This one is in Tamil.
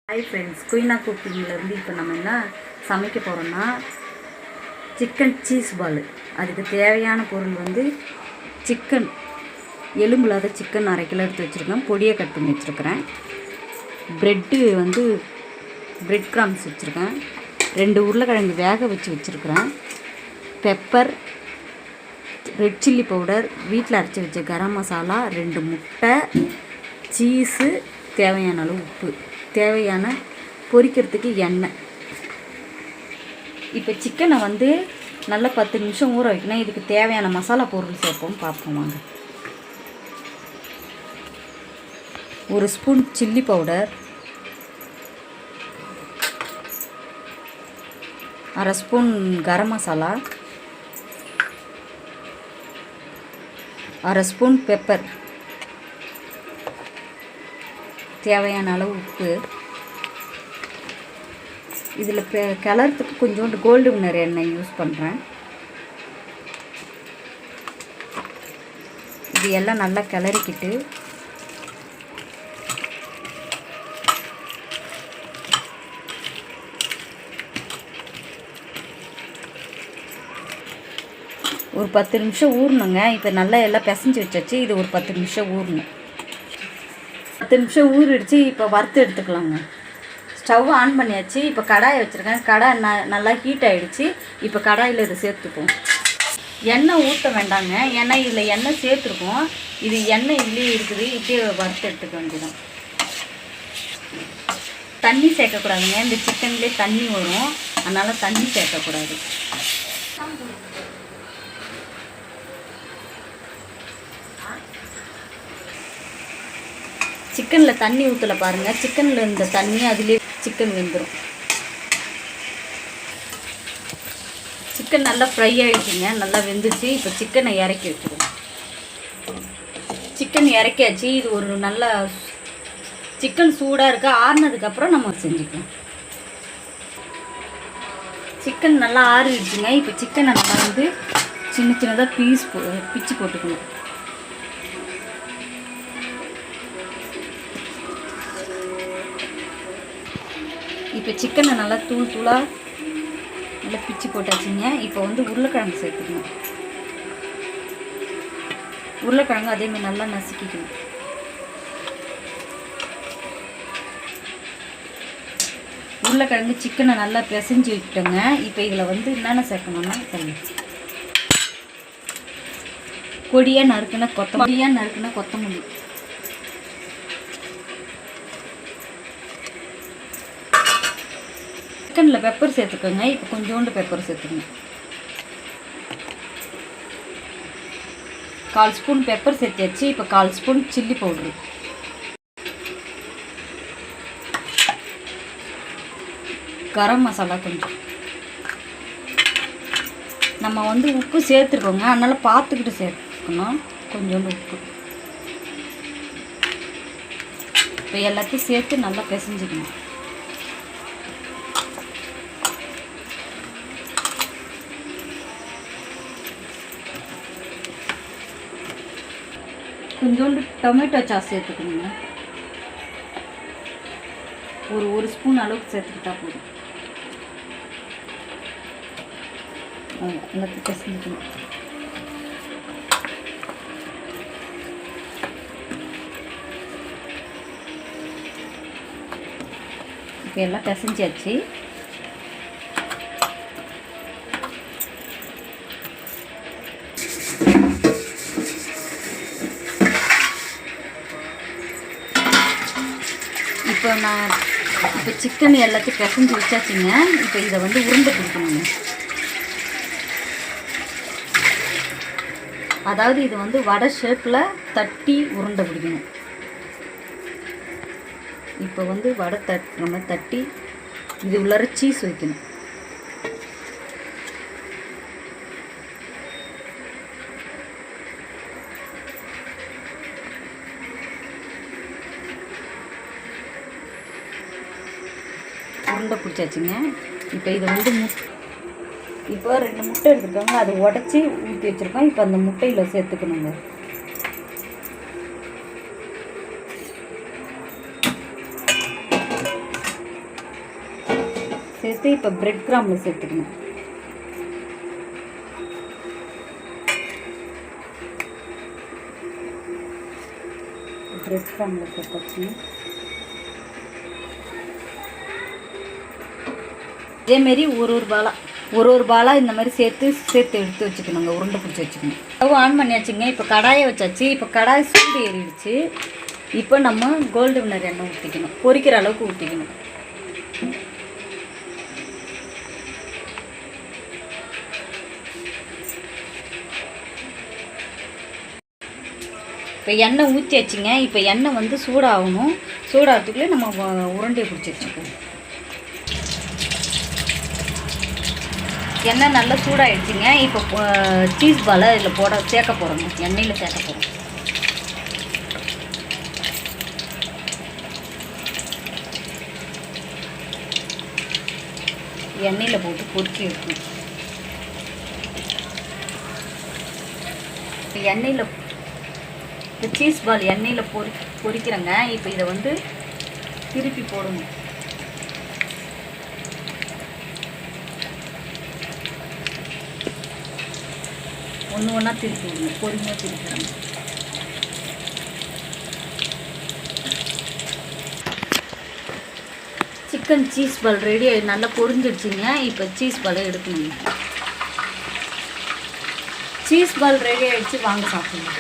ஹாய் ஃப்ரெண்ட்ஸ், குயினா குக்கிங்லேருந்து இப்போ நம்ம என்ன சமைக்க போகிறோம்னா சிக்கன் சீஸ் பால். அதுக்கு தேவையான பொருள் வந்து சிக்கன், எலும்பில்லாத சிக்கன் 1/2 கிலோ எடுத்து வச்சுருக்கேன். பொடியை கட் பண்ணி வச்சுருக்கிறேன். ப்ரெட்டு வந்து ப்ரெட் கிராம்ஸ் வச்சுருக்கேன். 2 உருளைக்கிழங்கு வேக வச்சு வச்சுருக்கிறேன். பெப்பர், ரெட் சில்லி பவுடர், வீட்டில் அரைச்சி வச்ச கரம் மசாலா, 2 முட்டை, சீஸு, தேவையான அளவு உப்பு, தேவையான பொரிக்கிறதுக்கு எண்ணெய். இப்போ சிக்கனை வந்து நல்லா 10 நிமிஷம் ஊற வைக்கணும். இதுக்கு தேவையான மசாலா பொருள் சேர்ப்போம், பார்ப்போம் வாங்க. 1 spoon chilli powder, 1/2 spoon garam masala, 1/2 spoon pepper, தேவையான அளவு உப்பு. இதில் கிளறதுக்கு கொஞ்சோண்டு கோல்டு வின்னர் எண்ணெய் யூஸ் பண்ணுறேன். இது எல்லாம் நல்லா கிளறிக்கிட்டு ஒரு 10 நிமிஷம் ஊறணுங்க. இப்போ நல்லா எல்லாம் பிசைஞ்சு வச்சாச்சு. இது ஒரு 10 நிமிஷம் ஊறணும். 10 நிமிஷம் ஊறிடுச்சு. இப்போ வறுத்து எடுத்துக்கலாங்க. ஸ்டவ் ஆன் பண்ணியாச்சு. இப்போ கடாயை வச்சுருக்கேன். கடாய் நல்லா ஹீட் ஆகிடுச்சு. இப்போ கடாயில் இதை சேர்த்துப்போம். எண்ணெய் ஊற்ற வேண்டாங்க, ஏன்னா இதில் எண்ணெய் சேர்த்துருக்கோம். இது எண்ணெய் இதுலேயே இருக்குது. இப்படியே வறுத்து எடுத்துக்க வேண்டியதான். தண்ணி சேர்க்கக்கூடாதுங்க. இந்த சிக்கன்லேயே தண்ணி வரும், அதனால் தண்ணி சேர்க்கக்கூடாது. சிக்கனில் தண்ணி ஊற்றலை பாருங்கள். சிக்கனில் இருந்த தண்ணி அதுலேயே சிக்கன் வெந்துடும். சிக்கன் நல்லா ஃப்ரை ஆகிடுச்சுங்க, நல்லா வெந்துச்சு. இப்போ சிக்கனை இறக்கி வச்சுருவோம். சிக்கன் இறக்கியாச்சு. இது ஒரு நல்லா சிக்கன் சூடாக இருக்குது. ஆறுனதுக்கப்புறம் நம்ம செஞ்சுக்கலாம். சிக்கன் நல்லா ஆறிடுச்சுங்க. இப்போ சிக்கனை நம்ம வந்து சின்ன சின்னதாக பிச்சு போட்டுக்கணும். இப்போ சிக்கனை நல்லா தூளாக நல்லா பிச்சு போட்டாச்சுங்க. இப்போ வந்து உருளைக்கிழங்கு சேர்த்துக்கணும். உருளைக்கிழங்கு அதேமாதிரி நல்லா நசுக்கிக்கணும். உருளைக்கிழங்கு சிக்கனை நல்லா பிசைஞ்சு விட்டோங்க. இப்போ இதில் வந்து என்னென்ன சேர்க்கணும்னா பொடியாக நறுக்குன கொத்தமல்லி, சிக்கனில் பெப்பர் சேர்த்துக்கோங்க. இப்போ கொஞ்சோண்டு பெப்பர் சேர்த்துக்கோங்க. 1/4 ஸ்பூன் பெப்பர் சேர்த்தாச்சு. இப்போ 1/4 spoon chilli powder, garam masala கொஞ்சம். நம்ம வந்து உப்பு சேர்த்துருக்கோங்க, அதனால் பார்த்துக்கிட்டு சேர்த்துக்கணும். கொஞ்சோண்டு உப்பு. இப்போ எல்லாத்தையும் சேர்த்து நல்லா பிசைஞ்சிக்கணும். கொஞ்சோண்டு டொமேட்டோ சாஸ் சேர்த்துக்கணுங்க. ஒரு ஸ்பூன் அளவுக்கு சேர்த்துக்கிட்டா போதும். எல்லாத்தையும் பிசைஞ்சிக்கணும். இப்போ எல்லாம் பிசைஞ்சாச்சு. இப்போ சிக்கன் எல்லாத்தையும் பிசைஞ்சு வச்சாச்சுங்க. இப்போ இதை வந்து உருண்டை பிடிக்கணுங்க. அதாவது இது வந்து வடை ஷேப்பில் தட்டி உருண்டை பிடிக்கணும். இப்போ வந்து வடை நம்ம தட்டி இது உள்ளார சீஸ் வைக்கணும். உருண்டை பிடிச்சாச்சுங்க. இப்போ இதை வந்து இப்போ 2 முட்டை எடுத்துருக்காங்க, அதை உடச்சி ஊற்றி வச்சுருக்கோம். இப்போ அந்த முட்டையில் சேர்த்துக்கணுங்க. சேர்த்து இப்போ பிரெட் கிராம்பில் சேர்த்துக்கணும். பிரெட் கிராம்பில் சேர்த்தாச்சு. இதேமாரி ஒரு பாலாக இந்த மாதிரி சேர்த்து எடுத்து வச்சுக்கணுங்க. உருண்டை பிடிச்சி வச்சுக்கணும். ஸ்டவ் ஆன் பண்ணியாச்சுங்க. இப்போ கடாயை வச்சாச்சு. இப்போ கடாய் சூடு ஏறிடுச்சு. இப்போ நம்ம கோல்டு வின்னர் எண்ணெய் ஊற்றிக்கணும். பொரிக்கிற அளவுக்கு ஊற்றிக்கணும். இப்போ எண்ணெய் ஊற்றியாச்சுங்க. இப்போ எண்ணெய் வந்து சூடாகணும். சூடாகிறதுக்குள்ளே நம்ம உருண்டையை பிடிச்சி வச்சுக்கணும். எண்ணெய் நல்லா சூடாகிடுச்சிங்க. இப்போ சீஸ் பாலை இதில் சேர்க்க போகிறோங்க. எண்ணெயில் சேர்க்க போகிறோம். எண்ணெயில் போட்டு பொரிச்சு எடுக்கணும். இப்போ எண்ணெயில் இந்த சீஸ் பால் எண்ணெயில் பொரிக்கிறேங்க. இப்போ இதை வந்து திருப்பி போடணும். ஒன்று ஒன்றா திருப்பி விடணும். பொறுமையாக திருப்பிடுங்க. சிக்கன் சீஸ் பால் ரெடி நல்லா பொரிஞ்சிடுச்சிங்க. இப்போ சீஸ் பாலை எடுக்கணுங்க. சீஸ் பால் ரெடி ஆகிடுச்சு. வாங்க சாப்பிடுங்க.